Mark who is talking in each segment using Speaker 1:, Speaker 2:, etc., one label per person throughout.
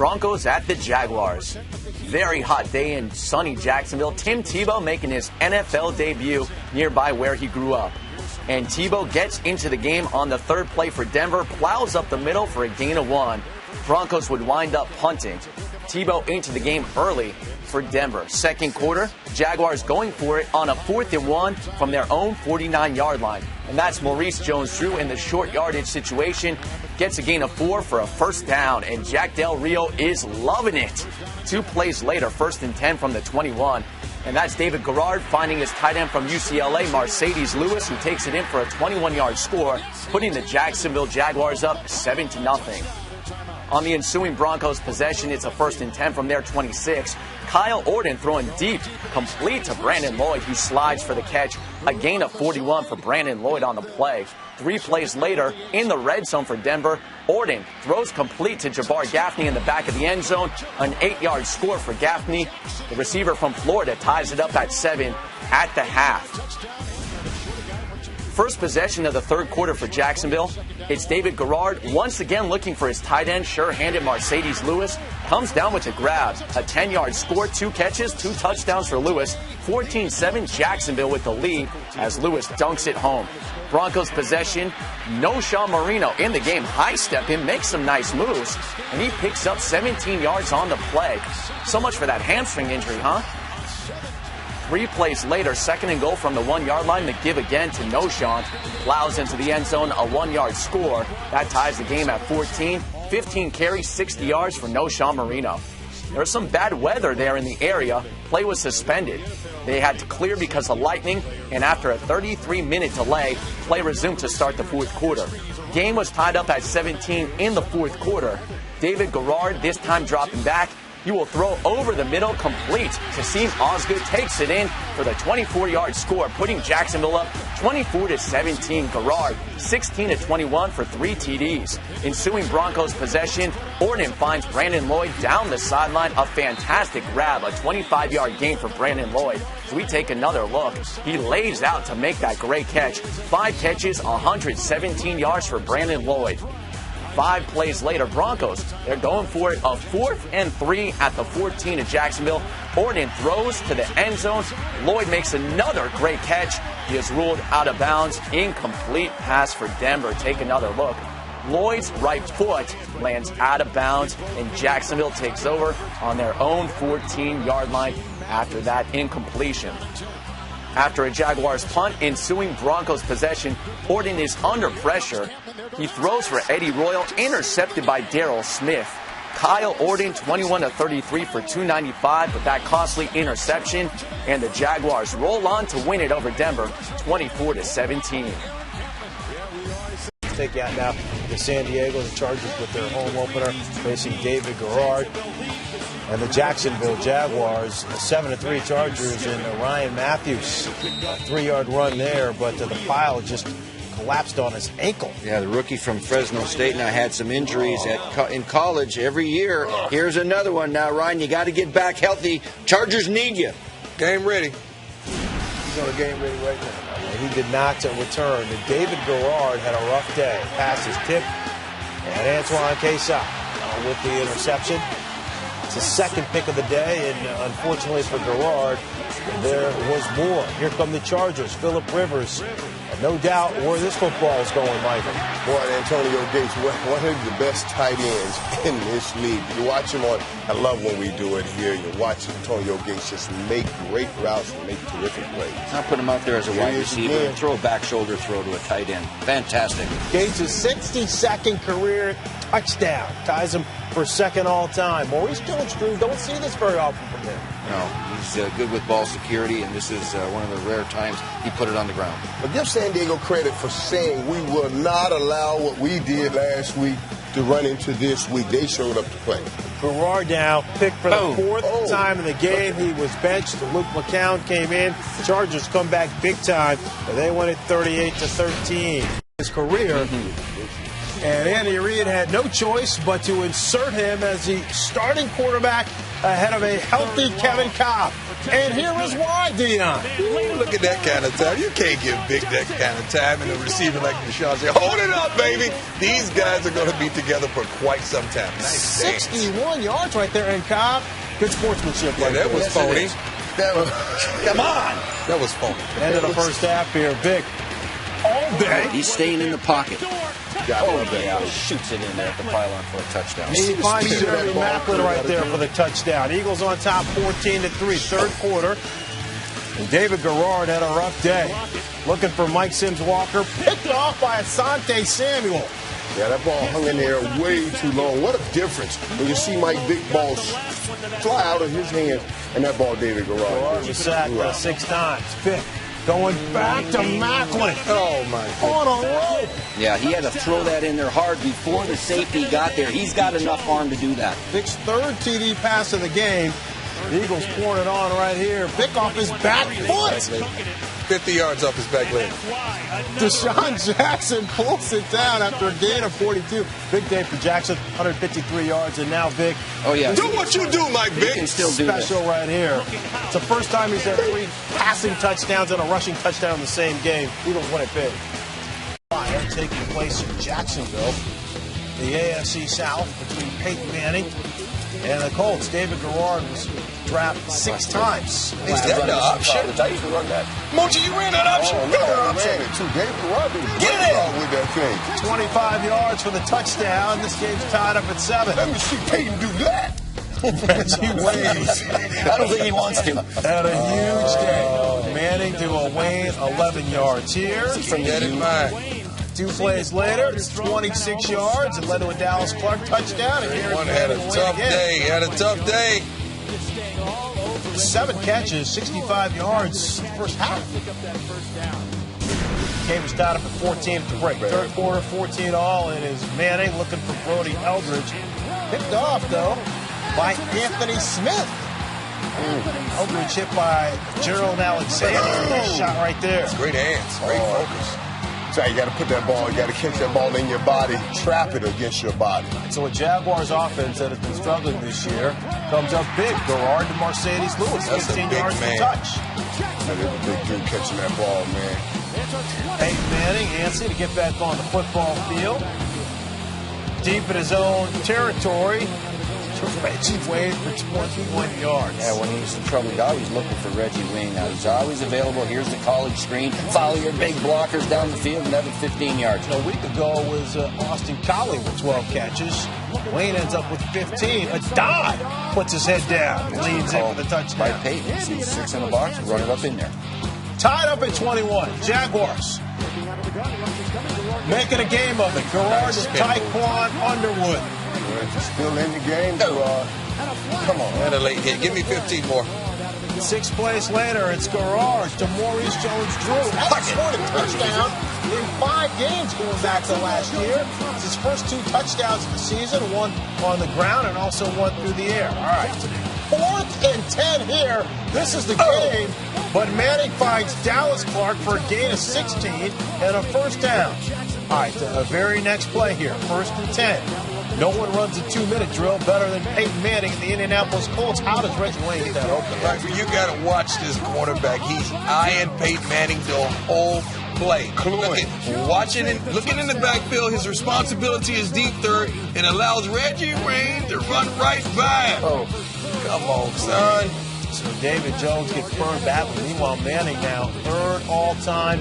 Speaker 1: Broncos at the Jaguars. Very hot day in sunny Jacksonville. Tim Tebow making his NFL debut nearby where he grew up. And Tebow gets into the game on the third play for Denver, plows up the middle for a gain of 1. Broncos would wind up punting. Tebow into the game early for Denver. Second quarter, Jaguars going for it on a 4th and 1 from their own 49-yard line. And that's Maurice Jones-Drew in the short yardage situation. Gets a gain of 4 for a first down, and Jack Del Rio is loving it. 2 plays later, 1st and 10 from the 21. And that's David Garrard finding his tight end from UCLA, Mercedes Lewis, who takes it in for a 21-yard score, putting the Jacksonville Jaguars up 7-0. On the ensuing Broncos possession, it's a 1st and 10 from their 26. Kyle Orton throwing deep, complete to Brandon Lloyd, who slides for the catch. A gain of 41 for Brandon Lloyd on the play. 3 plays later, in the red zone for Denver, Orton throws complete to Jabbar Gaffney in the back of the end zone. An 8-yard score for Gaffney. The receiver from Florida ties it up at 7 at the half. First possession of the third quarter for Jacksonville. It's David Garrard once again looking for his tight end, sure-handed Mercedes Lewis. Comes down with the grab. A 10-yard score, 2 catches, 2 touchdowns for Lewis. 14-7 Jacksonville with the lead as Lewis dunks it home. Broncos possession. No Sean Marino in the game. High step in, makes some nice moves, and he picks up 17 yards on the play. So much for that hamstring injury, huh? 3 plays later, 2nd and goal from the 1-yard line. McGibb again to Noshawn. Plows into the end zone, a 1-yard score. That ties the game at 14. 15 carries, 60 yards for Noshawn Marino. There was some bad weather there in the area. Play was suspended. They had to clear because of lightning, and after a 33-minute delay, play resumed to start the 4th quarter. Game was tied up at 17 in the 4th quarter. David Garrard this time dropping back. He will throw over the middle, complete. Kasim Osgood takes it in for the 24-yard score, putting Jacksonville up 24-17. Garrard 16-21 for 3 TDs. Ensuing Broncos possession, Orton finds Brandon Lloyd down the sideline. A fantastic grab, a 25-yard gain for Brandon Lloyd. So we take another look. He lays out to make that great catch. 5 catches, 117 yards for Brandon Lloyd. 5 plays later, Broncos, they're going for it. A 4th and 3 at the 14 of Jacksonville. Orton throws to the end zone. Lloyd makes another great catch. He is ruled out of bounds. Incomplete pass for Denver. Take another look. Lloyd's right foot lands out of bounds, and Jacksonville takes over on their own 14-yard line after that incompletion. After a Jaguars punt, ensuing Broncos possession, Orton is under pressure. He throws for Eddie Royal, intercepted by Darrell Smith. Kyle Orton, 21-33 for 295, but that costly interception, and the Jaguars roll on to win it over Denver, 24-17.
Speaker 2: Take out now to San Diego, the Chargers with their home opener, facing David Garrard. And the Jacksonville Jaguars, 7-3 Chargers, and Ryan Matthews, a 3-yard run there, but the pile just collapsed on his ankle.
Speaker 3: Yeah, the rookie from Fresno State now had some injuries in college every year. Here's another one now, Ryan. You got to get back healthy. Chargers need you.
Speaker 4: Game ready.
Speaker 2: He's on a game ready right now. And he did not return. And David Garrard had a rough day. Pass is tipped, and Antoine Quezada with the interception. It's the second pick of the day, and unfortunately for Garrard, there was more. Here come the Chargers. Phillip Rivers. No doubt where this football is going, Michael.
Speaker 4: Boy, Antonio Gates, one of the best tight ends in this league. You watch him on, I love when we do it here. You watch Antonio Gates just make great routes and make terrific plays.
Speaker 3: I'll put him out there as a wide receiver and throw a back shoulder throw to a tight end. Fantastic.
Speaker 2: Gates' 62nd career touchdown ties him for 2nd all-time. Maurice Jones-Drew, don't see this very often from him.
Speaker 3: No, he's good with ball security, and this is one of the rare times he put it on the ground.
Speaker 4: But give San Diego credit for saying we will not allow what we did last week to run into this week. They showed up to play.
Speaker 2: Garrard now picked for the 4th time in the game. He was benched. Luke McCown came in. Chargers come back big time, and they won it 38-13. His career. And Andy Reid had no choice but to insert him as the starting quarterback ahead of a healthy Kevin Kolb. And here is why, Dion.
Speaker 5: Look at that kind of time. You can't give Vic that kind of time, and a receiver like Deshaun say, hold it up, baby. These guys are going to be together for quite some time. Nice
Speaker 2: 61 yards right there, and Cobb, good sportsmanship.
Speaker 5: Yeah, that was phony.
Speaker 3: Come on.
Speaker 5: That was phony.
Speaker 2: End of the first half here. Vic, all day.
Speaker 3: He's staying in the pocket.
Speaker 1: Shoots it in there at the pylon for a touchdown.
Speaker 2: He finds Jeremy Macklin right there for the touchdown. Eagles on top 14-3, third quarter. And David Garrard had a rough day. Looking for Mike Sims-Walker. Picked off by Asante Samuel.
Speaker 4: Yeah, that ball hung in there way too long. What a difference when you see Mike Vick ball fly out of his hands and that ball David Garrard.
Speaker 2: Garrard was sacked 6 times. Vick going back to Macklin.
Speaker 5: Oh, my God.
Speaker 2: On a rope.
Speaker 3: Yeah, he had to throw that in there hard before the safety got there. He's got enough arm to do that.
Speaker 2: Vick's third TD pass of the game. The Eagles pouring it on right here. Vick off his back foot.
Speaker 5: 50 yards off his back leg.
Speaker 2: Deshaun Jackson pulls it down after a gain of 42. Big day for Jackson, 153 yards, and now Vick.
Speaker 3: Oh, yeah.
Speaker 5: Do what you do, Mike Vick.
Speaker 3: He can still do that.
Speaker 2: Special right here. It's the first time he's had 3 passing touchdowns and a rushing touchdown in the same game. Eagles win it big. Fire taking place in Jacksonville, the AFC South, between Peyton Manning and the Colts. David Garrard was drafted 6 times.
Speaker 5: Is that the option?
Speaker 1: I used to run that.
Speaker 5: Moji, you ran that option.
Speaker 4: Oh, man, ran it too. David Garrard was
Speaker 5: Get it in.
Speaker 4: with that thing.
Speaker 2: 25 yards for the touchdown. This game's tied up at 7.
Speaker 4: Let me see Peyton do that.
Speaker 2: Reggie Wayne
Speaker 1: I don't think he wants to.
Speaker 2: had a huge day. Manning to a Wayne, 11 yards here.
Speaker 5: Keep that in mind.
Speaker 2: 2 plays later, it's 26 yards and led to a Dallas Clark touchdown. And here
Speaker 5: One had a tough day. Had a tough day.
Speaker 2: 7 catches, 65 yards first half. Game was tied up at 14 at the break. Third quarter, 14 all. It is Manning looking for Brody Eldridge. Picked off, though, by Anthony Smith. Eldridge hit by Gerald Alexander. Nice shot right there.
Speaker 5: Great hands. Great focus.
Speaker 4: So you got to put that ball, you got to catch that ball in your body, trap it against your body.
Speaker 2: So a Jaguars offense that has been struggling this year comes up big. Garrard to Mercedes Lewis,
Speaker 5: That's a
Speaker 2: 15
Speaker 5: big
Speaker 2: yards
Speaker 5: man.
Speaker 2: to touch.
Speaker 4: That is a big dude catching that ball, man.
Speaker 2: Peyton Manning, Anthony to get back on the football field. Deep in his own territory. Reggie Wayne for 21 yards.
Speaker 3: Yeah, when he's in trouble, he's always looking for Reggie Wayne. Now, he's always available. Here's the college screen. Follow your big blockers down the field, another 15 yards.
Speaker 2: A week ago was Austin Collie with 12 catches. Wayne ends up with 15. A dive puts his head down. Leans in for the
Speaker 3: By
Speaker 2: touchdown.
Speaker 3: Peyton. Sees 6 in the box, run it up in there.
Speaker 2: Tied up at 21. Jaguars making a game of it. Garrard to Tyquan Underwood.
Speaker 4: Still in the game.
Speaker 5: Come on. Had a late hit. Give me 15 more.
Speaker 2: 6 plays later, it's Garrard to Maurice Jones-Drew. Hasn't scored a touchdown in 5 games going back to last year. It's his first 2 touchdowns of the season, one on the ground and also one through the air. All right, 4th and 10 here. This is the game, but Manning finds Dallas Clark for a gain of 16 and a first down. All right, the very next play here, 1st and 10. No one runs a 2-minute drill better than Peyton Manning and the Indianapolis Colts. How does Reggie Wayne get that open?
Speaker 5: Right, you got to watch this quarterback. He's eyeing Peyton Manning the whole play. Watching and looking in the backfield. His responsibility is deep third and allows Reggie Wayne to run right by him.
Speaker 2: Oh,
Speaker 5: come on, son.
Speaker 2: So David Jones gets burned badly. Meanwhile, Manning now 3rd all-time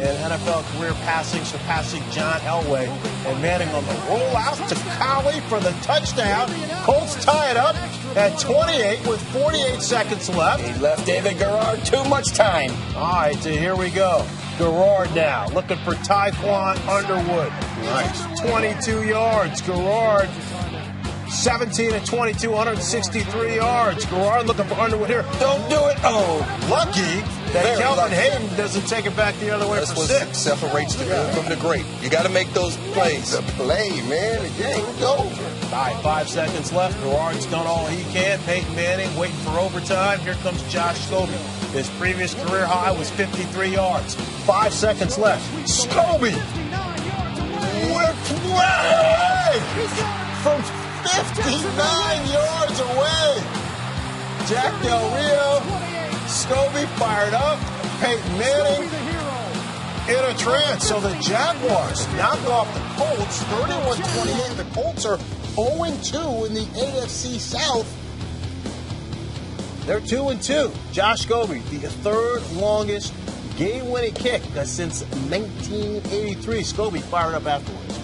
Speaker 2: in NFL career passing, surpassing John Elway. And Manning on the rollout to Collie for the touchdown. Colts tie it up at 28 with 48 seconds left.
Speaker 3: He left David Garrard too much time.
Speaker 2: All right, so here we go. Garrard now looking for Tyquan Underwood.
Speaker 4: Nice.
Speaker 2: 22 yards. Garrard 17 and 22, 163 yards. Garrard looking for Underwood here. Don't do it. Oh, lucky that Kelvin Hayden doesn't take it back the other way
Speaker 5: That's
Speaker 2: for
Speaker 5: what
Speaker 2: 6.
Speaker 5: separates the good from the great. You got to make those plays.
Speaker 4: The play, man. The game's over.
Speaker 2: All right, 5 seconds left. Garrard's done all he can. Peyton Manning waiting for overtime. Here comes Josh Scobie. His previous career high was 53 yards. 5 seconds left. Scobie with play from 59 yards away. Jack Del Rio. Scobie fired up. Peyton Manning in a trance. So the Jaguars knock off the Colts 31-28. The Colts are 0-2 in the AFC South. They're 2-2. Josh Scobie, the third longest game-winning kick since 1983. Scobie fired up afterwards.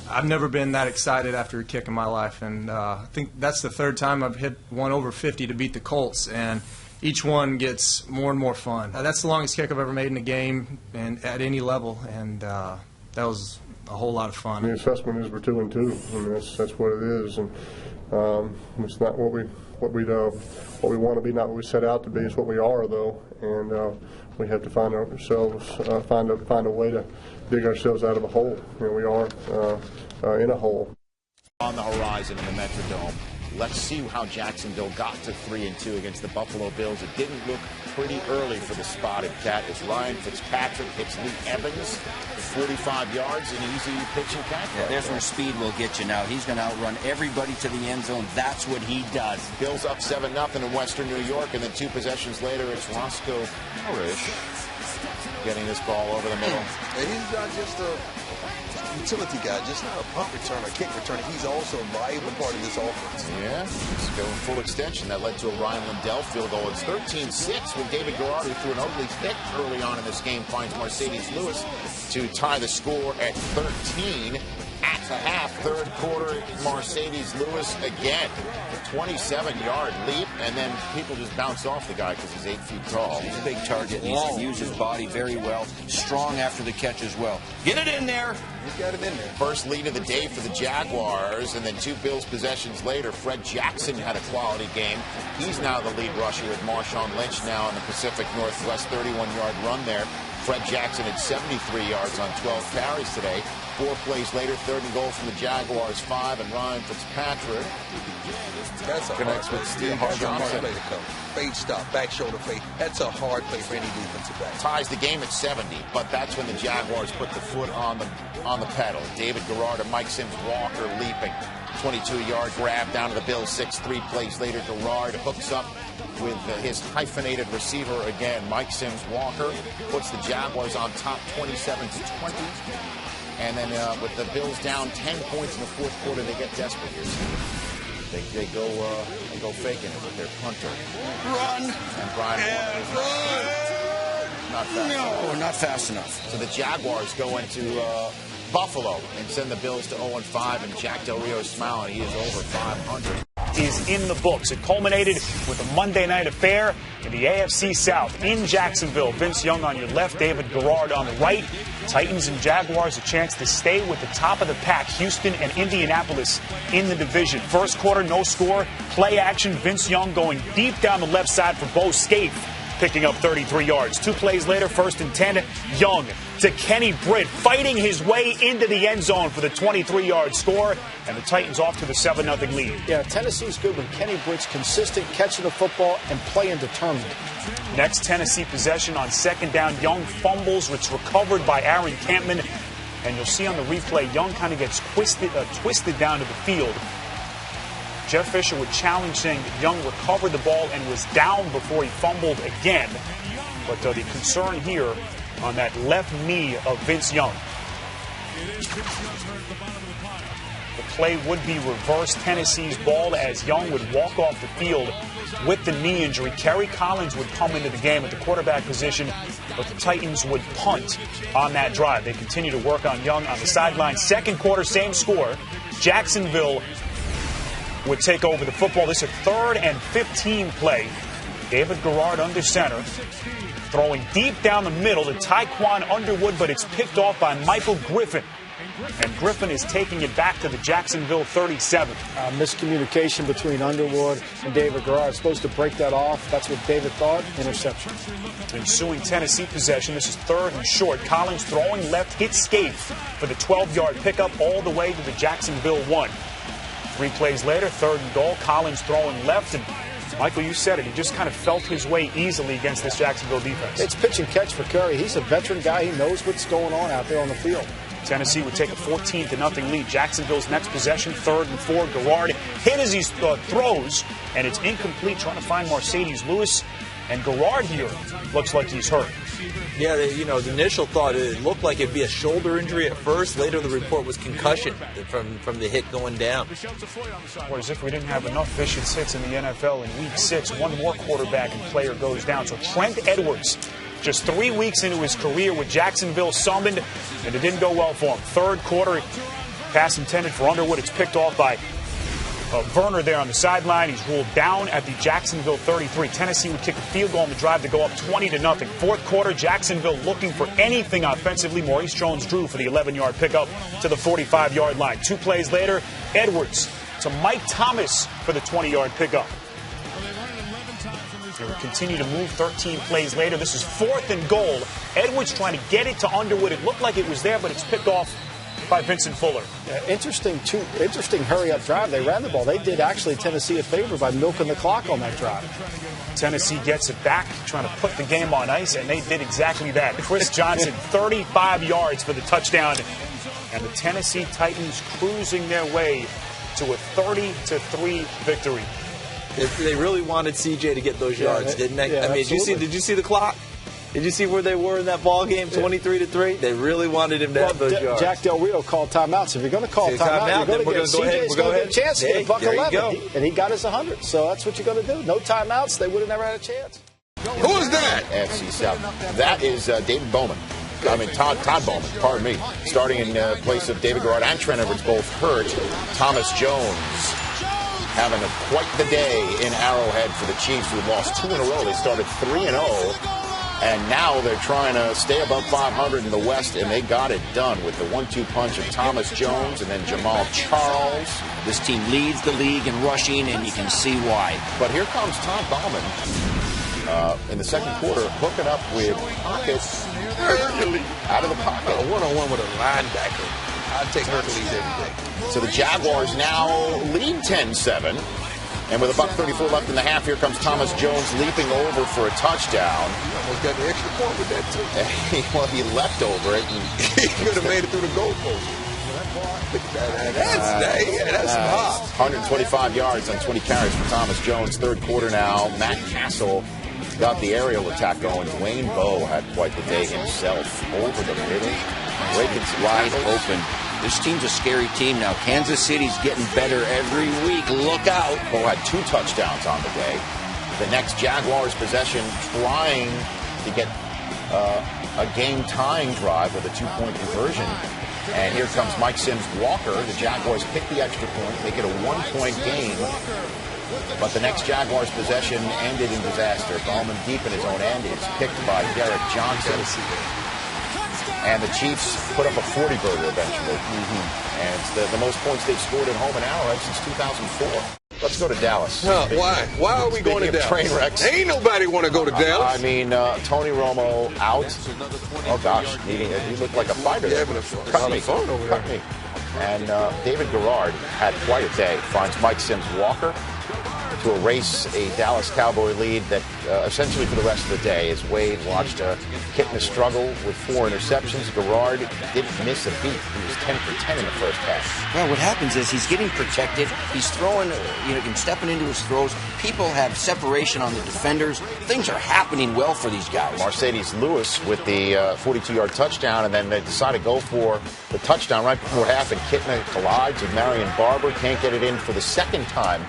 Speaker 6: I've never been that excited after a kick in my life, and I think that's the third time I've hit one over 50 to beat the Colts, and each one gets more and more fun. That's the longest kick I've ever made in a game and at any level, and that was a whole lot of fun.
Speaker 7: The assessment is we're 2-2. I mean, that's what it is, and it's not what we want to be, not what we set out to be. It's what we are, though, and we have to find ourselves, find a way to dig ourselves out of a hole. You know, we are in a hole.
Speaker 8: On the horizon in the Metrodome. Let's see how Jacksonville got to 3-2 against the Buffalo Bills. It didn't look pretty early for the spotted cat as Ryan Fitzpatrick hits Lee Evans for 45 yards, an easy pitch and catch.
Speaker 3: Yeah, there's where speed will get you now. He's going to outrun everybody to the end zone. That's what he does.
Speaker 8: Bills up 7-0 in Western New York, and then 2 possessions later, it's Roscoe Parrish getting this ball over the middle.
Speaker 5: And he's not just a utility guy, just not a punt returner, kick returner. He's also a valuable part of this offense.
Speaker 8: Yeah, it's going full extension. That led to a Ryan Lindell field goal. It's 13-6 when David Garrard, who threw an ugly pick early on in this game, finds Mercedes Lewis to tie the score at 13. At the half, third quarter, Mercedes Lewis again. 27-yard leap, and then people just bounce off the guy because he's 8 feet tall.
Speaker 3: He's a big target. He can use his body very well. Strong after the catch as well. Get it in there.
Speaker 5: He's got it in there.
Speaker 8: First lead of the day for the Jaguars, and then 2 Bills possessions later, Fred Jackson had a quality game. He's now the lead rusher with Marshawn Lynch now in the Pacific Northwest 31-yard run there. Fred Jackson had 73 yards on 12 carries today. 4 plays later, 3rd and goal from the Jaguars, 5, and Ryan Fitzpatrick
Speaker 5: That's a
Speaker 8: connects
Speaker 5: hard
Speaker 8: with
Speaker 5: play.
Speaker 8: Steve
Speaker 5: That's a hard
Speaker 8: Johnson.
Speaker 5: play to come. Fade stop, back shoulder fade. That's a hard play for any defensive back.
Speaker 8: Ties the game at 70, but that's when the Jaguars put the foot on the pedal. David Garrard and Mike Sims Walker leaping. 22-yard grab down to the Bills. 6-3 plays later. Garrard hooks up with his hyphenated receiver again. Mike Sims Walker puts the Jaguars on top 27-20. And then with the Bills down 10 points in the fourth quarter, they get desperate here. They go faking it with their punter.
Speaker 3: Run.
Speaker 8: And Brian not fast.
Speaker 3: No, not fast enough.
Speaker 8: So the Jaguars go into Buffalo and send the Bills to 0-5, and Jack Del Rio is smiling. He is over 500.
Speaker 9: Is in the books. It culminated with a Monday night affair in the AFC South in Jacksonville. Vince Young on your left, David Garrard on the right. Titans and Jaguars a chance to stay with the top of the pack. Houston and Indianapolis in the division. First quarter, no score. Play action. Vince Young going deep down the left side for Bo Scaife, picking up 33 yards. 2 plays later, 1st and 10. Young to Kenny Britt, fighting his way into the end zone for the 23-yard score, and the Titans off to the 7-0 lead.
Speaker 2: Yeah, Tennessee's good, but Kenny Britt's consistent catching the football and playing determined.
Speaker 9: Next Tennessee possession on 2nd down. Young fumbles. It's recovered by Aaron Campman. And you'll see on the replay, Young kind of gets twisted down to the field. Jeff Fisher would challenge, saying that Young recovered the ball and was down before he fumbled again. But the concern here on that left knee of Vince Young. The play would be reversed Tennessee's ball as Young would walk off the field with the knee injury. Kerry Collins would come into the game at the quarterback position, but the Titans would punt on that drive. They continue to work on Young on the sideline. 2nd quarter, same score. Jacksonville would take over the football. This is a 3rd and 15 play. David Garrard under center, throwing deep down the middle to Tyquan Underwood, but it's picked off by Michael Griffin. And Griffin is taking it back to the Jacksonville 37.
Speaker 2: Miscommunication between Underwood and David Garrard. Supposed to break that off. That's what David thought. Interception.
Speaker 9: Ensuing Tennessee possession. This is 3rd and short. Collins throwing left, hits Scaife for the 12-yard pickup all the way to the Jacksonville 1. 3 plays later, 3rd and goal. Collins throwing left, and Michael, you said it. He just kind of felt his way easily against this Jacksonville defense.
Speaker 2: It's pitch and catch for Curry. He's a veteran guy. He knows what's going on out there on the field.
Speaker 9: Tennessee would take a 14-0 lead. Jacksonville's next possession, 3rd and 4. Garrard hit as he throws, and it's incomplete, trying to find Mercedes Lewis. And Garrard here looks like he's hurt.
Speaker 10: Yeah, the initial thought, it looked like it'd be a shoulder injury at first. Later, the report was concussion from the hit going down.
Speaker 9: Or as if we didn't have enough vicious hits in the NFL in Week 6, one more quarterback and player goes down. So Trent Edwards, just 3 weeks into his career with Jacksonville, summoned, and it didn't go well for him. Third quarter, pass intended for Underwood. It's picked off by Verner there on the sideline. He's ruled down at the Jacksonville 33. Tennessee would kick a field goal on the drive to go up 20-0. Fourth quarter, Jacksonville looking for anything offensively. Maurice Jones-Drew for the 11-yard pickup to the 45-yard line. 2 plays later, Edwards to Mike Thomas for the 20-yard pickup. They would continue to move 13 plays later. This is 4th and goal. Edwards trying to get it to Underwood. It looked like it was there, but it's picked off by Vincent Fuller.
Speaker 11: Interesting hurry-up drive. They ran the ball. They did actually Tennessee a favor by milking the clock on that drive.
Speaker 9: Tennessee gets it back, trying to put the game on ice, and they did exactly that. Chris Johnson, 35 yards for the touchdown, and the Tennessee Titans cruising their way to a 30-3 victory.
Speaker 10: They really wanted CJ to get those yards, didn't they?
Speaker 11: Yeah,
Speaker 10: I mean, did you see the clock? Did you see where they were in that ball game, 23-3? They really wanted him to have those yards.
Speaker 11: Jack Del Rio called timeouts. If you're going to call timeout, you're going to get CJ's going to get a chance to get a buck 11. And he got his 100. So that's what you're going to do. No timeouts. They would have never had a chance.
Speaker 8: Who is that? AFC South. That is David Bowman. Todd Bowman, pardon me. Starting in place of David Garrard and Trent Edwards, both hurt. Thomas Jones having quite the day in Arrowhead for the Chiefs, who lost 2 in a row. They started 3-0. And now they're trying to stay above 500 in the West, and they got it done with the 1-2 punch of Thomas Jones and then Jamal Charles.
Speaker 3: This team leads the league in rushing, and you can see why.
Speaker 8: But here comes Todd Bowman in the second quarter, hooking up with Pockets out of the pocket.
Speaker 5: One-on-one with a linebacker. I'd take Hercules every day.
Speaker 8: So the Jaguars now lead 10-7. And with $1:34 left in the half, here comes Thomas Jones leaping over for a touchdown.
Speaker 5: Almost got the extra point with that, too.
Speaker 8: Well, he leapt over it.
Speaker 5: He could have made it through the goalpost. That's some hops.
Speaker 8: 125 yards on 20 carries for Thomas Jones. Third quarter now. Matt Castle got the aerial attack going. Dwayne Bowe had quite the day himself. Over the middle. Rakin's wide open.
Speaker 3: This team's a scary team now. Kansas City's getting better every week. Look out.
Speaker 8: Bowe had 2 touchdowns on the day. The next Jaguars possession trying to get a game-tying drive with a 2-point conversion. And here comes Mike Sims Walker. The Jaguars pick the extra point, make it a 1-point game. But the next Jaguars possession ended in disaster. Bowman deep in his own end is picked by Derek Johnson. And the Chiefs put up a 40-burger eventually. And it's the most points they've scored at home in Arrowhead since 2004. Let's go to Dallas.
Speaker 5: Why? Why are we going to Dallas?
Speaker 8: Train wrecks.
Speaker 5: Ain't nobody want to go to Dallas.
Speaker 8: I mean, Tony Romo out. Oh, gosh. He looked like a fighter.
Speaker 5: Yeah,
Speaker 8: Cut me. And David Garrard had quite a day. Finds Mike Sims Walker to erase a Dallas Cowboy lead that essentially for the rest of the day, as Wade watched Kitna struggle with 4 interceptions. Garrard didn't miss a beat. He was 10 for 10 in the first half.
Speaker 3: Well, what happens is he's getting protected. He's throwing, stepping into his throws. People have separation on the defenders. Things are happening well for these guys.
Speaker 8: Mercedes Lewis with the 42-yard touchdown, and then they decide to go for the touchdown right before half, and Kitna collides with Marion Barber. Can't get it in for the second time,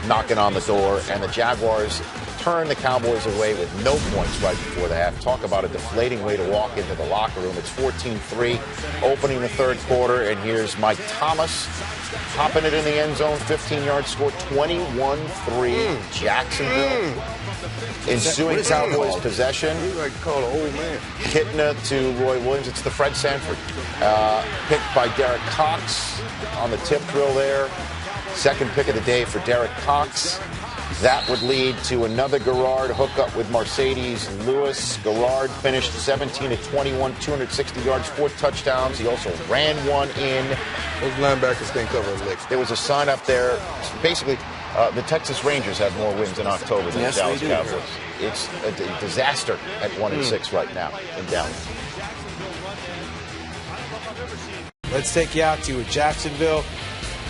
Speaker 8: knocking on the door, and the Jaguars turn the Cowboys away with no points right before the half. Talk about a deflating way to walk into the locker room. It's 14-3 opening the third quarter, and here's Mike Thomas popping it in the end zone. 15-yard score, 21-3 Jacksonville. Ensuing Cowboys possession.
Speaker 5: You like to call an old man.
Speaker 8: Kitna to Roy Williams. It's the Fred Sanford. Picked by Derek Cox on the tip drill there. Second pick of the day for Derek Cox. That would lead to another Garrard hookup with Mercedes Lewis. Garrard finished 17 of 21, 260 yards, 4 touchdowns. He also ran one in.
Speaker 5: Those linebackers can't cover a lick.
Speaker 8: There was a sign up there. Basically, the Texas Rangers have more wins in October than the Dallas Cowboys. It's a disaster at 1-6 right now in Dallas.
Speaker 2: Let's take you out to Jacksonville.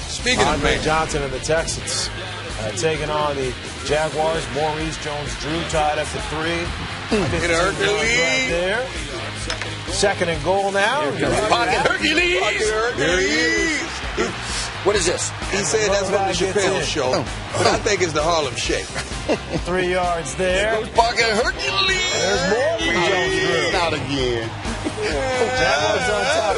Speaker 5: Speaking of man,
Speaker 2: Johnson and the Texans taking on the Jaguars. Maurice Jones-Drew tied up for 3.
Speaker 5: Hit Hercules.
Speaker 2: Right there. 2nd and goal now.
Speaker 3: Pocket Hercules. What is this?
Speaker 5: He said that's from the Chappelle show, but I think it's the Harlem Shake.
Speaker 2: 3 yards there.
Speaker 3: Pocket Hercules.
Speaker 2: There's more from Jones-Drew.
Speaker 4: Not again.
Speaker 2: Jaguars on top,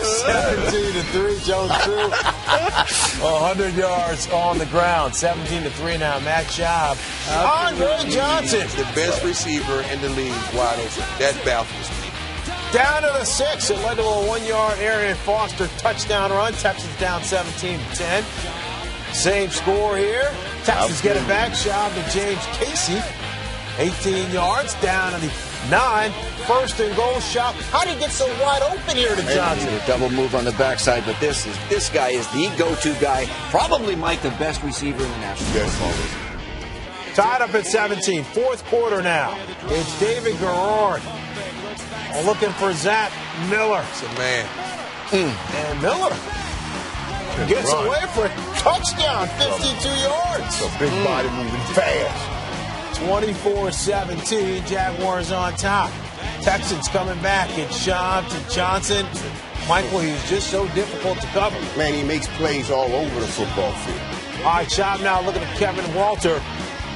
Speaker 2: 17-3. Jones-Drew, 100 yards on the ground, 17-3 now. Matt Schaub, Andre Johnson,
Speaker 5: The best receiver in the league, wide open. That baffles me.
Speaker 2: down to the 6. It led to a 1-yard Arian Foster touchdown run. Texans down 17-10. Same score here. Texans get it back. Schaub to James Casey, 18 yards down to the 9. 1st and goal. Schaub. How did he get so wide open here to Johnson?
Speaker 3: A double move on the backside, but this guy is the go-to guy. Probably, Mike, the best receiver in the National Football League.
Speaker 2: Tied up at 17. 4th quarter now. It's David Garrard looking for Zach Miller.
Speaker 5: It's a man.
Speaker 2: And Miller gets away for a touchdown, 52 yards.
Speaker 4: So big body moving fast.
Speaker 2: 24-17, Jaguars on top. Texans coming back. It's Schaub to Johnson. Michael, he's just so difficult to cover.
Speaker 4: Man, he makes plays all over the football field.
Speaker 2: All right, Schaub now looking at Kevin Walter.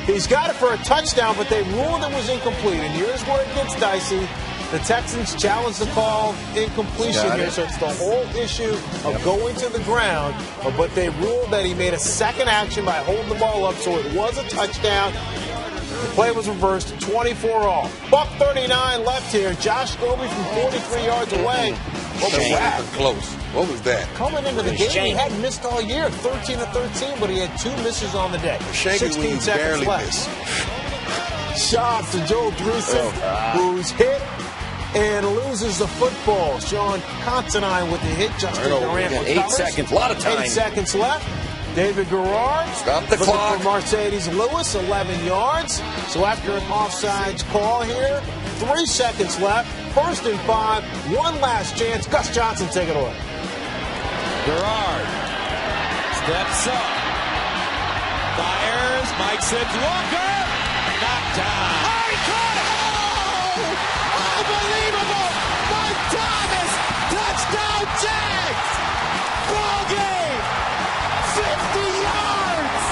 Speaker 2: He's got it for a touchdown, but they ruled it was incomplete. And here's where it gets dicey. The Texans challenged the call incompletion here, so it's the whole issue of going to the ground. But they ruled that he made a second action by holding the ball up, so it was a touchdown. The play was reversed, 24-all. Buck 39 left here. Josh Scobie from 43 yards away.
Speaker 5: What was that? Close. What was that?
Speaker 2: Coming into the game, he hadn't missed all year, 13-13, but he had 2 misses on the day. 16 seconds left. Schaub to Joel Dreesen, who's hit and loses the football. Sean Constantine with the hit. Justin Durant with
Speaker 3: 8 seconds, a lot of time.
Speaker 2: 8 seconds left. David Garrard.
Speaker 3: Stop the clock.
Speaker 2: For Mercedes Lewis, 11 yards. So after an offsides call here, 3 seconds left. 1st and 5. One last chance. Gus Johnson, take it away.
Speaker 12: Garrard steps up. Fires. Mike Sims Walker. Knocked down. Oh, he caught it! Oh! Unbelievable! Mike Thomas! Touchdown Jags! Ball game! 50 yards!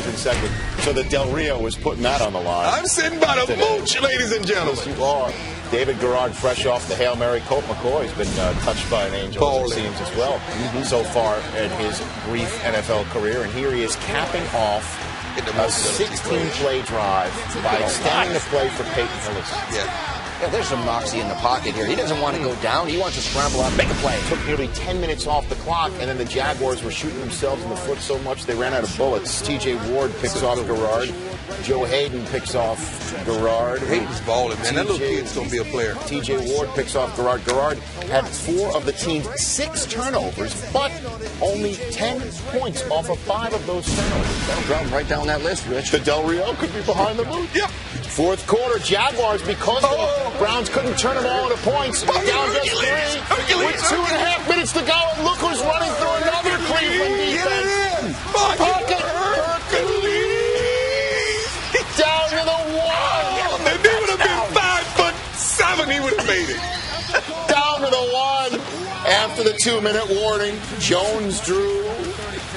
Speaker 8: In second. So the Del Rio was putting that on the line.
Speaker 5: I'm sitting by the mooch, ladies and gentlemen.
Speaker 8: Yes, you are. David Garrard, fresh off the Hail Mary. Colt McCoy has been touched by an angel, it seems, as well, so far in his brief NFL career. And here he is capping off a 16-play drive by extending the play for Peyton Hillis.
Speaker 3: Yeah, there's some moxie in the pocket here. He doesn't want to go down. He wants to scramble out, make a play.
Speaker 8: Took nearly 10 minutes off the clock, and then the Jaguars were shooting themselves in the foot so much they ran out of bullets. T.J. Ward picks off Garrard. Joe Hayden picks off Garrard.
Speaker 5: Hayden's balling, man. That little kid's going to be a player.
Speaker 8: T.J. Ward picks off Garrard. Garrard had 4 of the team's 6 turnovers, but only 10 points off of 5 of those turnovers.
Speaker 3: That'll drop him right down that list, Rich.
Speaker 8: The Del Rio could be behind the boot. Yep. 4th quarter, Jaguars, because the Browns couldn't turn them all into points, down just 3 with 2.5 minutes to go, and look who's running through another Cleveland defense. Pocket Hercules down to the 1.
Speaker 5: If he would have been 5'7", he would have made it.
Speaker 8: Down to the 1 after the 2-minute warning. Jones-Drew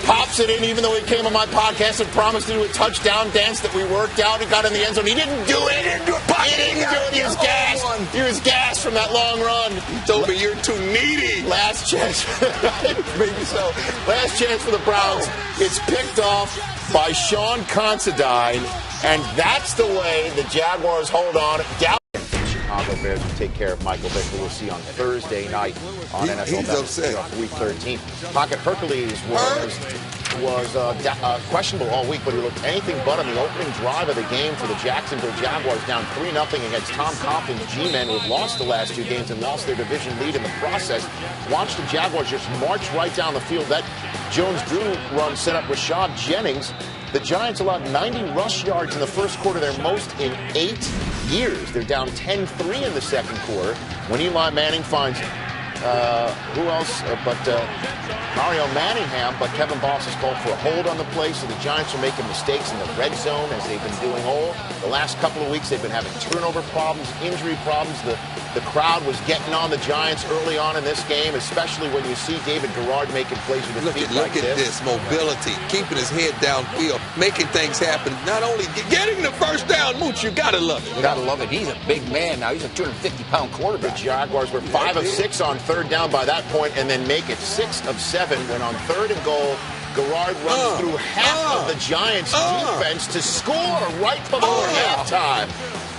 Speaker 8: pops it in, even though he came on my podcast and promised to do a touchdown dance that we worked out. He got in the end zone. He didn't do it. He didn't do it. He was gassed. He was gassed from that long run.
Speaker 5: He told me you're too needy.
Speaker 8: Last chance. Maybe so. Last chance for the Browns. It's picked off by Sean Considine, and that's the way the Jaguars hold on. Chicago Bears will take care of Michael Vick, who we'll see on Thursday night on NFL Network, Week 13. Pocket Hercules was questionable all week, but he looked anything but on the opening drive of the game for the Jacksonville Jaguars, down 3-0 against Tom Coughlin's G-Men, who have lost the last 2 games and lost their division lead in the process. Watch the Jaguars just march right down the field. That Jones-Drew run set up Rashad Jennings. The Giants allowed 90 rush yards in the first quarter, their most in 8 years. They're down 10-3 in the second quarter when Eli Manning finds Who else but Mario Manningham, but Kevin Boss has called for a hold on the play, so the Giants are making mistakes in the red zone as they've been doing all. The last couple of weeks they've been having turnover problems, injury problems. The crowd was getting on the Giants early on in this game, especially when you see David Garrard making plays with his feet like this.
Speaker 5: Look at this mobility, keeping his head downfield, making things happen. Not only getting the first down, Mooch, you gotta love it.
Speaker 3: You gotta love it. He's a big man now. He's a 250-pound quarterback.
Speaker 8: The Jaguars were 5 of 6 on third down by that point, and then make it 6 of 7 when on third and goal, Garrard runs through half of the Giants' defense to score right before halftime.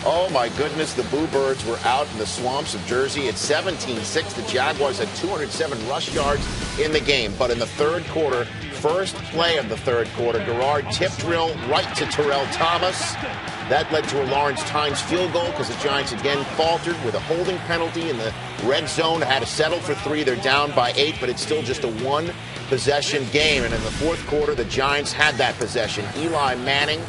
Speaker 8: Oh, my goodness, the Boo Birds were out in the swamps of Jersey. It's 17-6. The Jaguars had 207 rush yards in the game. But in the third quarter, first play of the third quarter, Garrard tip drill right to Terrell Thomas. That led to a Lawrence Tynes field goal because the Giants again faltered with a holding penalty in the red zone. Had to settle for 3. They're down by 8, but it's still just a one-possession game. And in the fourth quarter, the Giants had that possession. Eli Manning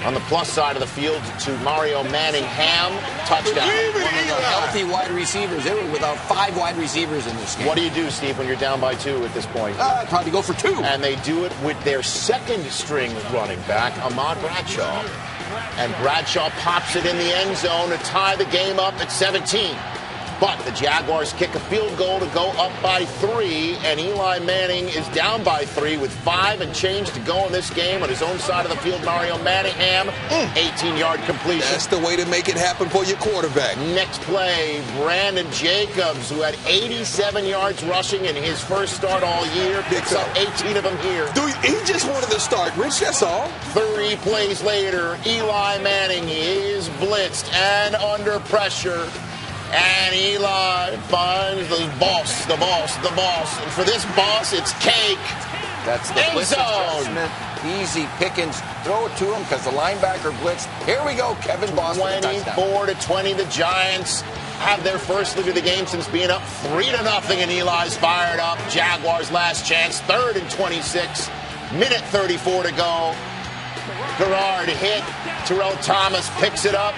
Speaker 8: on the plus side of the field to Mario Manningham. Touchdown.
Speaker 3: One of the healthy wide receivers. They were without 5 wide receivers in this game.
Speaker 8: What do you do, Steve, when you're down by 2 at this point?
Speaker 3: Probably go for 2.
Speaker 8: And they do it with their second-string running back, Ahmad Bradshaw. And Bradshaw pops it in the end zone to tie the game up at 17. But the Jaguars kick a field goal to go up by 3, and Eli Manning is down by 3 with 5 and change to go in this game. On his own side of the field, Mario Manningham, 18-yard completion.
Speaker 5: That's the way to make it happen for your quarterback.
Speaker 8: Next play, Brandon Jacobs, who had 87 yards rushing in his first start all year, picks up 18 of them here.
Speaker 5: He just wanted to start, Rich, that's all.
Speaker 8: 3 plays later, Eli Manning is blitzed and under pressure. And Eli finds the boss. And for this boss, it's cake.
Speaker 3: That's the
Speaker 8: end
Speaker 3: zone. Easy pickings. Throw it to him because the linebacker blitzed. Here we go, Kevin Boss.
Speaker 8: 24-20. The Giants have their first lead of the game since being up 3-0, and Eli's fired up. Jaguars last chance. 3rd and 26. Minute 34 to go. Garrard hit. Terrell Thomas picks it up.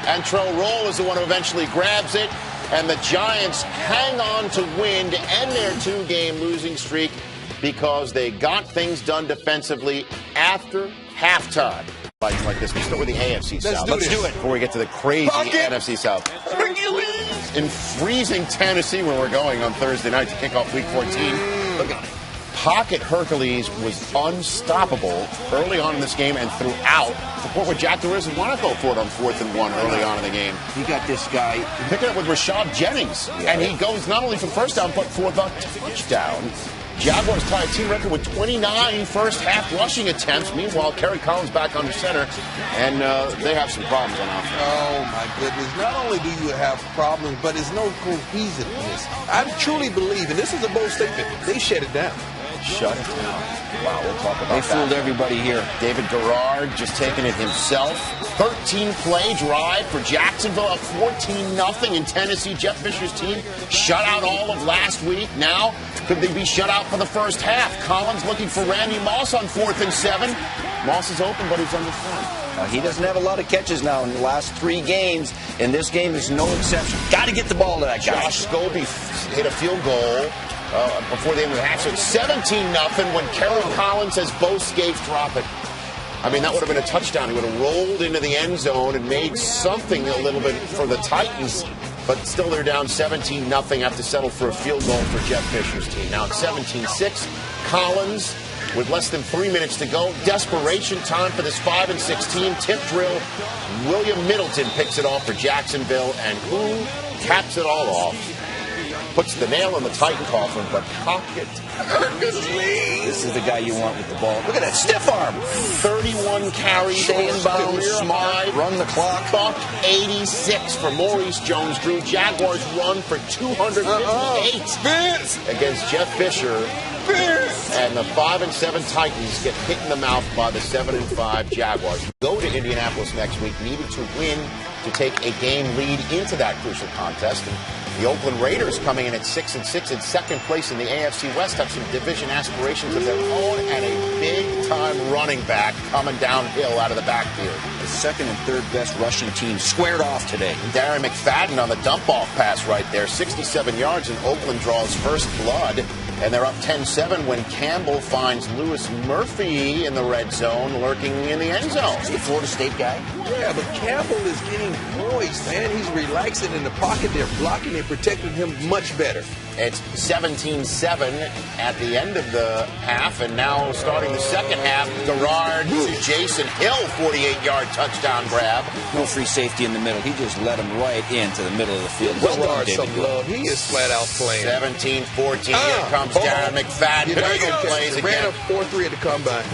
Speaker 8: And Trell Roll is the one who eventually grabs it. And the Giants hang on to win to end their 2-game losing streak because they got things done defensively after halftime. Like this. We'll start with the AFC South. Let's do it before we get to the crazy NFC South. In freezing Tennessee, where we're going on Thursday night to kick off Week 14. Look at Pocket Hercules was unstoppable early on in this game and throughout. The point where Jack DeRizzi wanted to go for it on 4th and 1 early on in the game.
Speaker 3: You got this guy
Speaker 8: picking up with Rashad Jennings, and he goes not only for the first down but for the touchdown. Jaguars tie a team record with 29 first-half rushing attempts. Meanwhile, Kerry Collins back under center, and they have some problems on offense.
Speaker 5: Oh, my goodness. Not only do you have problems, but there's no cohesiveness. I truly believe, and this is a bold statement, they shut it down.
Speaker 8: Shut it down. Wow, we'll talk about that.
Speaker 3: They fooled everybody here.
Speaker 8: David Garrard just taking it himself. 13-play drive for Jacksonville, up 14-0 in Tennessee. Jeff Fisher's team shut out all of last week. Now, could they be shut out for the first half? Collins looking for Randy Moss on 4th and 7. Moss is open, but he's under front.
Speaker 3: He doesn't have a lot of catches now in the last 3 games, and this game is no exception. Got to get the ball to that guy.
Speaker 8: Josh Scobie hit a field goal before the end of the half. So it's 17-0 when Kerry Collins has both skates drop it. I mean, that would have been a touchdown. He would have rolled into the end zone and made something a little bit for the Titans. But still, they're down 17-0. Have to settle for a field goal for Jeff Fisher's team. Now it's 17-6. Collins with less than 3 minutes to go. Desperation time for this 5-6 team. Tip drill. William Middleton picks it off for Jacksonville. And who caps it all off? Puts the nail in the Titan coffin, but Pocket Hercules.
Speaker 3: This is the guy you want with the ball. Look at that stiff arm.
Speaker 8: 31 carries,
Speaker 3: inbound, smart, run the clock.
Speaker 8: Buck 86 for Maurice Jones-Drew. Jaguars run for 258 against Jeff Fisher. And the 5-7 Titans get hit in the mouth by the 7-5 Jaguars. Go to Indianapolis next week, needed to win to take a game lead into that crucial contest. And the Oakland Raiders coming in at 6-6 in second place in the AFC West have some division aspirations of their own and a big-time running back coming downhill out of the backfield.
Speaker 3: second and third best rushing teams squared off today.
Speaker 8: Darren McFadden on the dump-off pass right there. 67 yards, and Oakland draws first blood. And they're up 10-7 when Campbell finds Lewis Murphy in the red zone, lurking in the end zone.
Speaker 3: Is he a Florida State guy?
Speaker 5: Yeah, but Campbell is getting poised, man. He's relaxing in the pocket. They're blocking. They're protecting him much better.
Speaker 8: It's 17-7 at the end of the half, and now starting the second half, Garrard to Jason Hill, 48-yard touchdown grab.
Speaker 3: No free safety in the middle. He just let him right into the middle of the field.
Speaker 5: Well done, David. Love. He is flat out playing.
Speaker 8: 17-14. Here comes Darren McFadden. Plays again.
Speaker 5: Ran a 4.3 at the combine.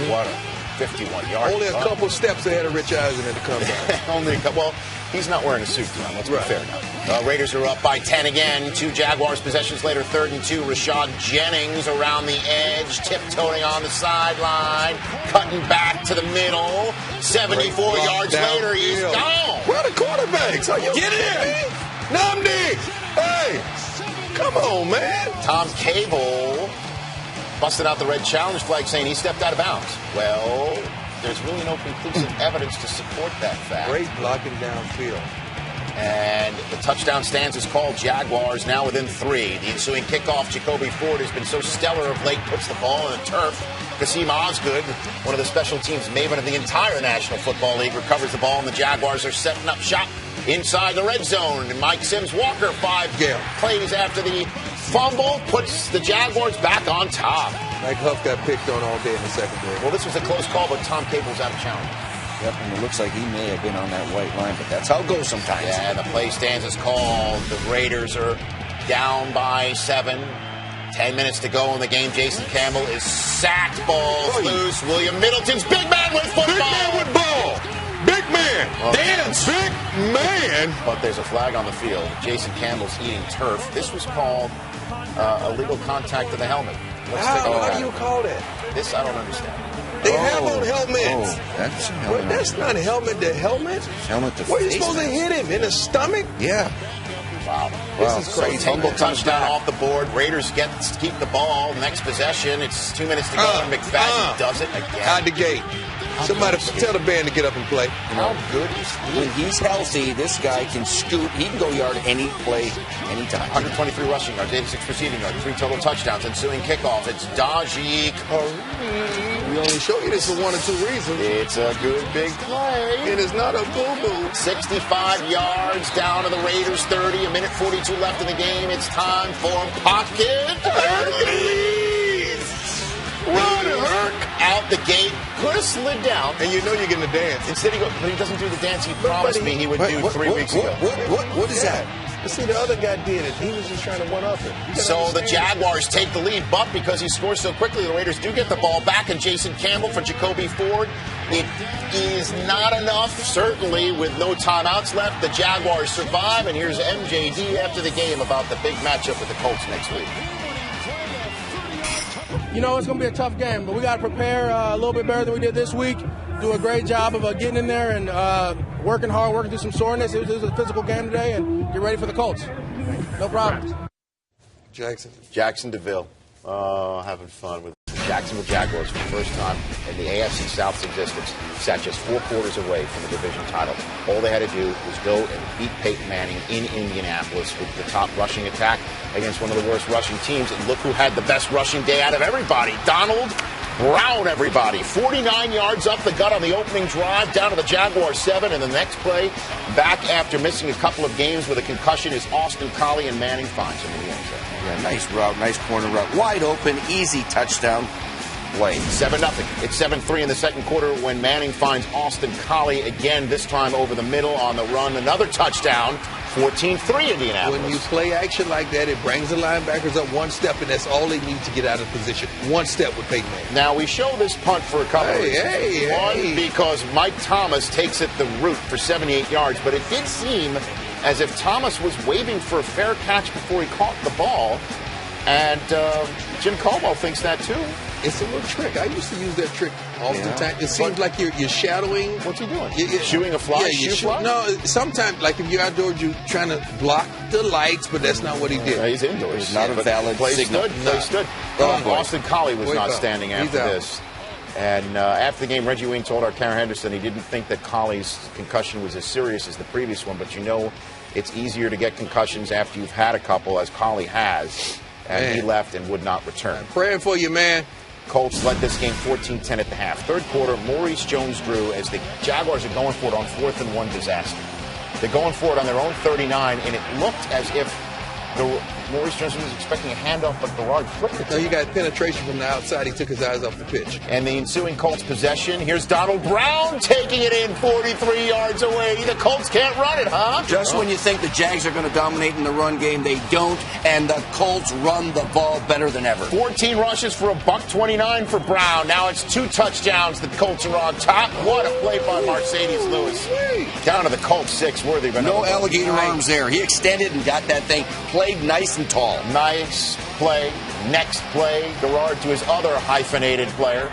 Speaker 8: What a 51-yard.
Speaker 5: Only a couple steps ahead of Rich Eisen at the combine.
Speaker 8: Only a couple. Well, he's not wearing a suit, John. Let's be fair now. Raiders are up by 10 again. 2 Jaguars possessions later, 3rd and 2. Rashad Jennings around the edge, tiptoeing on the sideline, cutting back to the middle. 74 yards later, he's gone.
Speaker 5: Where are the quarterbacks? Are you get in? Namdi! Hey! Come on, man.
Speaker 8: Tom Cable busted out the red challenge flag saying he stepped out of bounds. Well, there's really no conclusive evidence to support that fact.
Speaker 5: Great blocking downfield.
Speaker 8: And the touchdown stands is called. Jaguars now within 3. The ensuing kickoff, Jacoby Ford has been so stellar of late, puts the ball in the turf. Kasim Osgood, one of the special teams maven of the entire National Football League, recovers the ball, and the Jaguars are setting up shop inside the red zone. And Mike Sims-Walker, 5 plays after the fumble, puts the Jaguars back on top.
Speaker 5: Mike Huff got picked on all day in the secondary.
Speaker 8: Well, this was a close call, but Tom Cable's out of challenge.
Speaker 3: Yep, and it looks like he may have been on that white line, but that's how it goes sometimes.
Speaker 8: Yeah, the play stands as called. The Raiders are down by 7. 10 minutes to go in the game. Jason Campbell is sacked. Ball's loose. William Middleton's big man with football.
Speaker 5: Big man with ball. Big man. Dance. Big man.
Speaker 8: But there's a flag on the field. Jason Campbell's eating turf. This was called illegal contact to the helmet.
Speaker 5: How do you call that?
Speaker 8: This I don't understand.
Speaker 5: They have on helmets.
Speaker 3: Oh, that's a helmet.
Speaker 5: That's not helmet to helmet.
Speaker 3: Helmet to
Speaker 5: Where are you
Speaker 3: face
Speaker 5: supposed to hit him? In the stomach?
Speaker 3: Yeah.
Speaker 8: Wow.
Speaker 5: This is crazy.
Speaker 8: Fumble touchdown off the board. Raiders keep the ball. Next possession. It's 2 minutes to go. And McFadden does it again.
Speaker 5: Out the gate. Somebody tell the band to get up and play.
Speaker 8: How good is he?
Speaker 3: When he's healthy, this guy can scoot. He can go yard any play, anytime.
Speaker 8: 123 rushing yards, 86 receiving yards, 3 total touchdowns. Ensuing kickoff. It's Dodgy Kareem.
Speaker 5: We only show you this for 1 or 2 reasons.
Speaker 8: It's a good big play.
Speaker 5: It is not a boo-boo.
Speaker 8: 65 yards down to the Raiders 30. A minute 42 left in the game. It's time for Pocket Hercules. Run, Herc! Out the gate, put a slid down.
Speaker 5: And you know you're going to dance.
Speaker 8: Instead but he doesn't do the dance he promised me he would do 3 weeks ago.
Speaker 3: What is that?
Speaker 5: You see, the other guy did it. He was just trying to one-up him.
Speaker 8: So the Jaguars take the lead, but because he scores so quickly, the Raiders do get the ball back, and Jason Campbell for Jacoby Ford. It is not enough, certainly, with no timeouts left. The Jaguars survive, and here's MJD after the game about the big matchup with the Colts next week.
Speaker 13: You know, it's going to be a tough game, but we got to prepare a little bit better than we did this week. Do a great job of getting in there and working hard, working through some soreness. It was a physical game today, and get ready for the Colts. No problem.
Speaker 8: Jackson DeVille, having fun with the Jacksonville Jaguars for the first time in the AFC South's existence. Sat just 4 quarters away from the division title. All they had to do was go and beat Peyton Manning in Indianapolis with the top rushing attack against one of the worst rushing teams. And look who had the best rushing day out of everybody. Donald Brown, everybody. 49 yards up the gut on the opening drive, down to the Jaguars 7. And the next play, back after missing a couple of games with a concussion, is Austin Collie, and Manning finds him in the end zone.
Speaker 3: Yeah, nice route, nice corner route. Wide open, easy touchdown play.
Speaker 8: 7-0. It's 7-3 in the second quarter when Manning finds Austin Collie again, this time over the middle on the run. Another touchdown. 14-3 Indianapolis.
Speaker 5: When you play action like that, it brings the linebackers up 1 step, and that's all they need to get out of position. 1 step with Peyton Manning.
Speaker 8: Now, we show this punt for a couple of reasons. One, because Mike Thomas takes it the route for 78 yards, but it did seem as if Thomas was waving for a fair catch before he caught the ball, and Jim Como thinks that too.
Speaker 5: It's a little trick. I used to use that trick all the time. It seems like you're shadowing.
Speaker 8: What's he doing? Shooing a fly?
Speaker 5: Yeah, no, sometimes, like if you're outdoors, you're trying to block the lights, but that's not what he did.
Speaker 8: He's indoors.
Speaker 3: It's not a valid signal.
Speaker 8: Play stood. Austin Collie was not standing after this. And after the game, Reggie Wayne told our Karen Henderson he didn't think that Colley's concussion was as serious as the previous one, but you know it's easier to get concussions after you've had a couple, as Colley has. And he left and would not return.
Speaker 5: Praying for you, man.
Speaker 8: Colts led this game 14-10 at the half. Third quarter, Maurice Jones-Drew, as the Jaguars are going for it on 4th and 1 disaster. They're going for it on their own 39, and it looked as if Maurice Jones was expecting a handoff, but Garrard flipped it.
Speaker 5: No, you got penetration from the outside. He took his eyes off the pitch.
Speaker 8: And the ensuing Colts possession. Here's Donald Brown taking it in 43 yards away. The Colts can't run it, huh?
Speaker 3: Just when you think the Jags are going to dominate in the run game, they don't, and the Colts run the ball better than ever.
Speaker 8: 14 rushes for $129 for Brown. Now it's 2 touchdowns. The Colts are on top. What a play by Mercedes Lewis. Down to the Colts 6, worthy.
Speaker 3: No alligator arms there. He extended and got that thing. Played nice and tall.
Speaker 8: Nice play. Next play, Garrard to his other hyphenated player.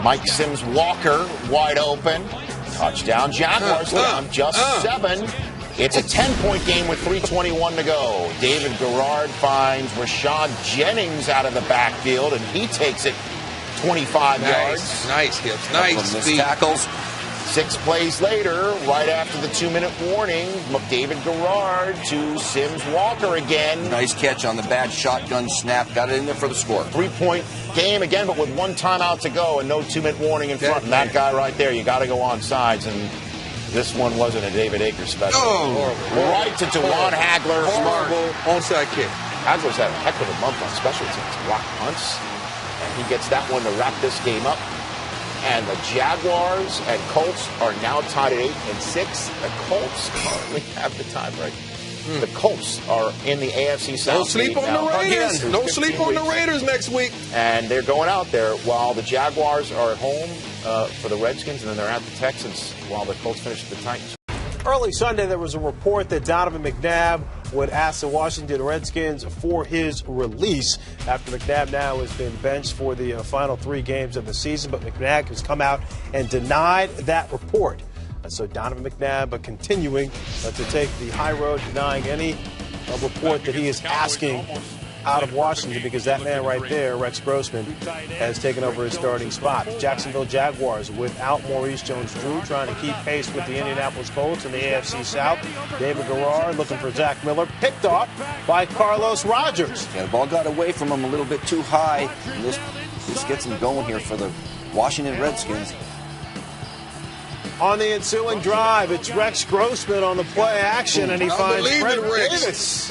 Speaker 8: Mike Sims Walker wide open. Touchdown Jaguars down just 7. It's a 10-point game with 3:21 to go. David Garrard finds Rashad Jennings out of the backfield, and he takes it 25 yards.
Speaker 5: Nice hips. Nice
Speaker 3: speed. Tackles.
Speaker 8: 6 plays later, right after the 2-minute warning, David Garrard to Sims Walker again.
Speaker 3: Nice catch on the bad shotgun snap. Got it in there for the score.
Speaker 8: 3-point game again, but with 1 timeout to go and no 2-minute warning in front. And that guy right there, you got to go on sides. And this one wasn't a David Akers special. Right to Dewan Hagler.
Speaker 5: Horrible onside kick.
Speaker 8: Hagler's had a heck of a month on special teams. Block punts. And he gets that one to wrap this game up. And the Jaguars and Colts are now tied at 8-6. The Colts currently have the tiebreak. The Colts are in the AFC South.
Speaker 5: Don't sleep on the Raiders. Don't sleep on the Raiders next week.
Speaker 8: And they're going out there while the Jaguars are at home for the Redskins, and then they're at the Texans while the Colts finish the Titans.
Speaker 2: Early Sunday, there was a report that Donovan McNabb would ask the Washington Redskins for his release after McNabb now has been benched for the final 3 games of the season. But McNabb has come out and denied that report. So Donovan McNabb continuing to take the high road, denying any report that he is asking out of Washington, because that man right there, Rex Grossman, has taken over his starting spot. The Jacksonville Jaguars without Maurice Jones-Drew, trying to keep pace with the Indianapolis Colts in the AFC South. David Garrard looking for Zach Miller, picked off by Carlos Rogers.
Speaker 3: Yeah, the ball got away from him a little bit too high. And this gets him going here for the Washington Redskins.
Speaker 2: On the ensuing drive, it's Rex Grossman on the play action, and he finds Fred Davis.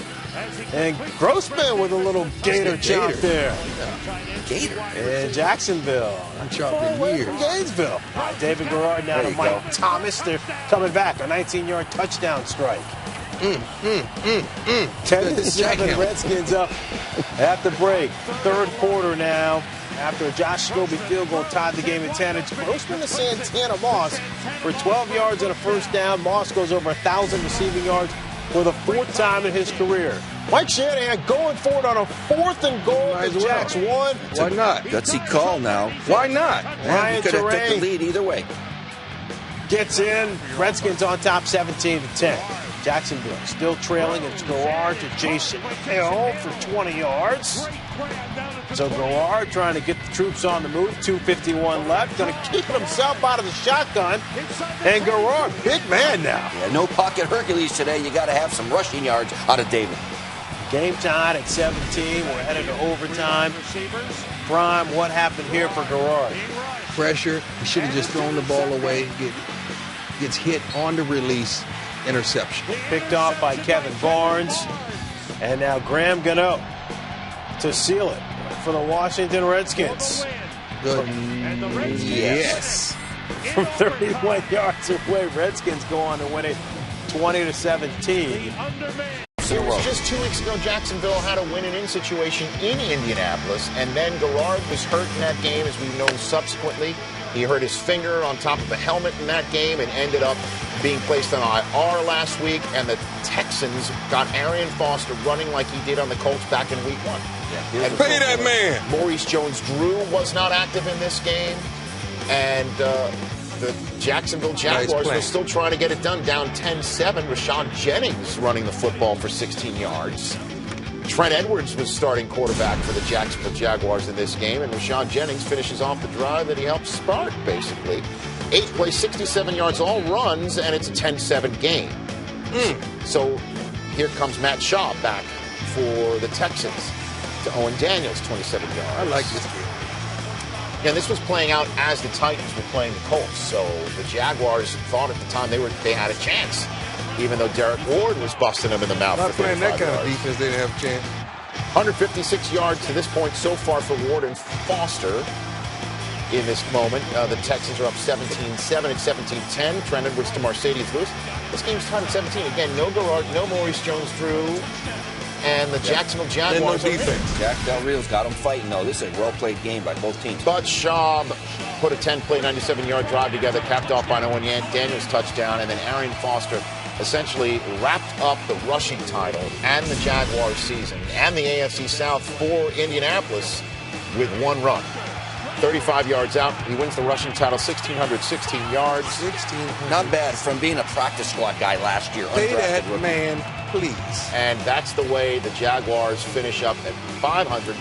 Speaker 2: And Grossman with a little gator chop there.
Speaker 3: Gator.
Speaker 2: In Jacksonville.
Speaker 5: I'm chopping years.
Speaker 2: From Gainesville. David Garrard now to Mike Thomas. They're coming back. A 19-yard touchdown strike. 10-7 Redskins up at the break. Third quarter now. After a Josh Scobie field goal tied the game at 10, it's Grossman to Santana Moss for 12 yards and a first down. Moss goes over 1,000 receiving yards for the 4th time in his career. Mike Shanahan going for it on a 4th and goal at Jacks 1.
Speaker 5: Why not?
Speaker 3: Gutsy call now.
Speaker 5: Why not?
Speaker 2: Ryan
Speaker 3: He could have took
Speaker 2: Terrain
Speaker 3: the lead either way.
Speaker 2: gets in. Redskins on top 17-10. Jacksonville still trailing. It's Garrard to Jason Hill for 20 yards. So Garrard trying to get the troops on the move. 2:51 left. Going to keep it himself out of the shotgun. And Garrard, big man now.
Speaker 3: Yeah, no pocket Hercules today. You got to have some rushing yards out of David.
Speaker 2: Game tied at 17. We're headed to overtime. Prime, what happened here for Garrard?
Speaker 5: Pressure. He should have just thrown the ball away. Gets hit on the release. Interception.
Speaker 2: Picked off by Kevin Barnes. And now Graham Gano to seal it for the Washington Redskins.
Speaker 5: Good. Yes.
Speaker 2: From 31 yards away, Redskins go on to win it 20-17.
Speaker 8: It was just 2 weeks ago, Jacksonville had a win-and-in situation in Indianapolis, and then Garrard was hurt in that game, as we've known subsequently. He hurt his finger on top of the helmet in that game and ended up being placed on IR last week, and the Texans got Arian Foster running like he did on the Colts back in week 1.
Speaker 5: Yeah, pay that man.
Speaker 8: Maurice Jones-Drew was not active in this game, and the Jacksonville Jaguars were still trying to get it done, down 10-7. Rashad Jennings running the football for 16 yards. Trent Edwards was starting quarterback for the Jacksonville Jaguars in this game, and Rashawn Jennings finishes off the drive that he helped start, basically. 8 plays, 67 yards, all runs, and it's a 10-7 game. So here comes Matt Shaw back for the Texans to Owen Daniels, 27 yards.
Speaker 5: I like this game.
Speaker 8: Yeah, this was playing out as the Titans were playing the Colts. So the Jaguars thought at the time they had a chance, even though Derek Ward was busting them in the mouth.
Speaker 5: Not
Speaker 8: for
Speaker 5: playing that kind
Speaker 8: yards.
Speaker 5: of defense, they didn't have a chance.
Speaker 8: 156 yards to this point so far for Ward and Foster. In this moment, the Texans are up 17-7 at 17-10. Trent Edwards to Mercedes Lewis. This game's tied at 17. Again, no Garrard, no Maurice Jones-Drew. And the Jacksonville Jaguars.
Speaker 3: No defense. Jack Del Rio's got them fighting, though. This is a well-played game by both teams.
Speaker 8: Bud Schaub put a 10-play, 97-yard drive together, capped off by an Owen Daniels touchdown, and then Arian Foster essentially wrapped up the rushing title and the Jaguars season and the AFC South for Indianapolis with one run. 35 yards out. He wins the rushing title, 1,616 yards.
Speaker 3: 16. Not bad from being a practice squad guy last year.
Speaker 5: Pay that man, please.
Speaker 8: And that's the way the Jaguars finish up at 500.